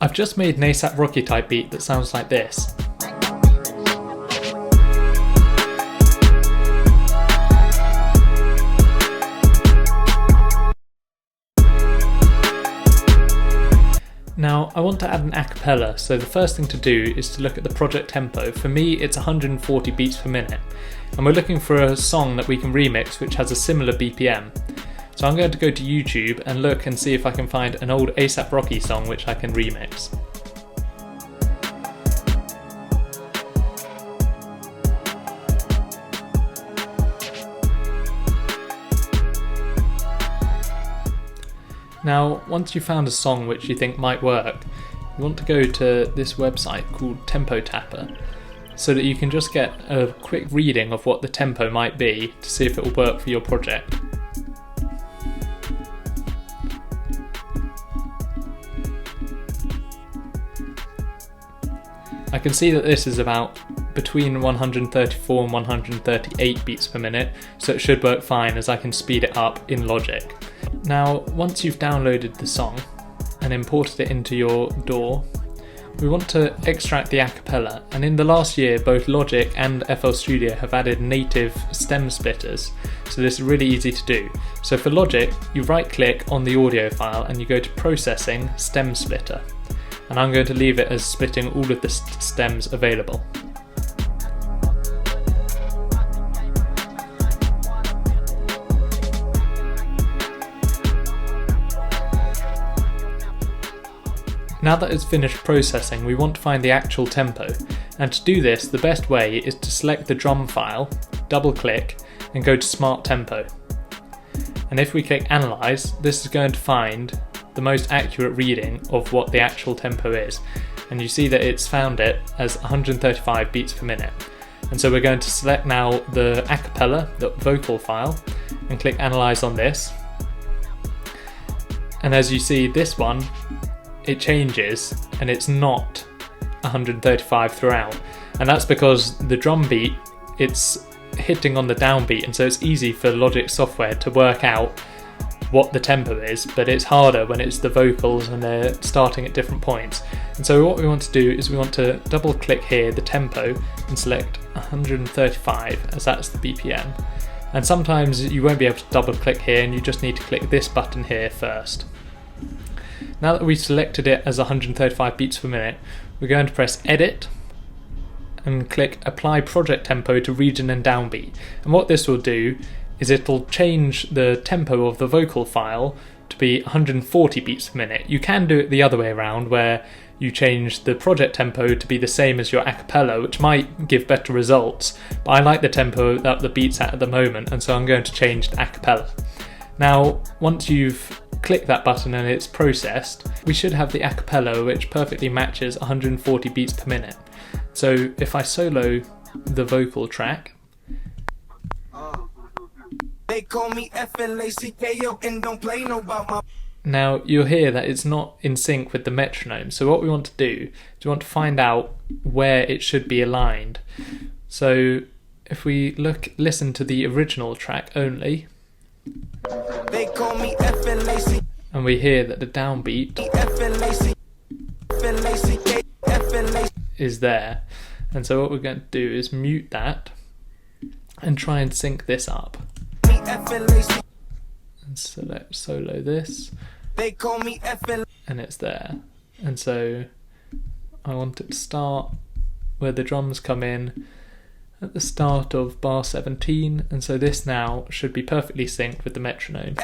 I've just made an ASAP Rocky type beat that sounds like this. Now I want to add an acapella, so the first thing to do is to look at the project tempo. For me it's 140 beats per minute, and we're looking for a song that we can remix which has a similar BPM. So I'm going to go to YouTube and look and see if I can find an old ASAP Rocky song which I can remix. Now, once you've found a song which you think might work, you want to go to this website called Tempo Tapper, so that you can just get a quick reading of what the tempo might be to see if it will work for your project. I can see that this is about between 134 and 138 beats per minute, so it should work fine as I can speed it up in Logic. Now, once you've downloaded the song and imported it into your DAW, we want to extract the acapella, and in the last year both Logic and FL Studio have added native stem splitters, so this is really easy to do. So for Logic, you right click on the audio file and you go to Processing, Stem Splitter, and I'm going to leave it as splitting all of the stems available. Now that it's finished processing, we want to find the actual tempo, and to do this the best way is to select the drum file, double click and go to Smart Tempo. And if we click Analyze, this is going to find the most accurate reading of what the actual tempo is, and you see that it's found it as 135 beats per minute. And so we're going to select now the acapella, the vocal file, and click Analyze on this. And as you see, this one, it changes and it's not 135 throughout, and that's because the drum beat, it's hitting on the downbeat, and so it's easy for Logic software to work out what the tempo is, but it's harder when it's the vocals and they're starting at different points. And so what we want to do is we want to double click here the tempo and select 135 as that's the BPM. And sometimes you won't be able to double click here and you just need to click this button here first. Now that we've selected it as 135 beats per minute, we're going to press Edit and click Apply Project Tempo to Region and Downbeat. And what this will do is it'll change the tempo of the vocal file to be 140 beats per minute. You can do it the other way around, where you change the project tempo to be the same as your acapella, which might give better results, but I like the tempo that the beat's at the moment, and so I'm going to change to acapella. Now, once you've clicked that button and it's processed, we should have the acapella which perfectly matches 140 beats per minute. So if I solo the vocal track, they call me FLACKO and don't play no about my. Now you'll hear that it's not in sync with the metronome, so what we want to do is we want to find out where it should be aligned. So if we listen to the original track only, they call me FLAC, and we hear that the downbeat is there, and so what we're going to do is mute that and try and sync this up. And select solo this, they call me and it's there. And so I want it to start where the drums come in at the start of bar 17, and so this now should be perfectly synced with the metronome.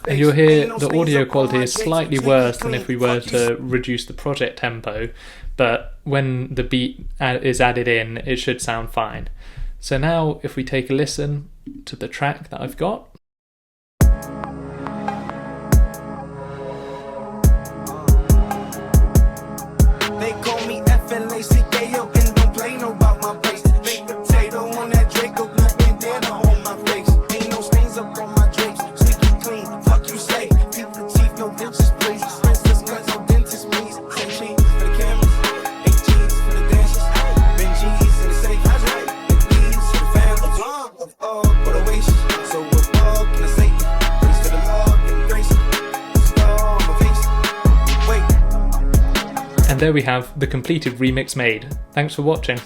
And you'll hear the audio quality is slightly worse than if we were to reduce the project tempo, but when the beat is added in, it should sound fine. So now if we take a listen to the track that I've got, And there we have the completed remix made. Thanks for watching.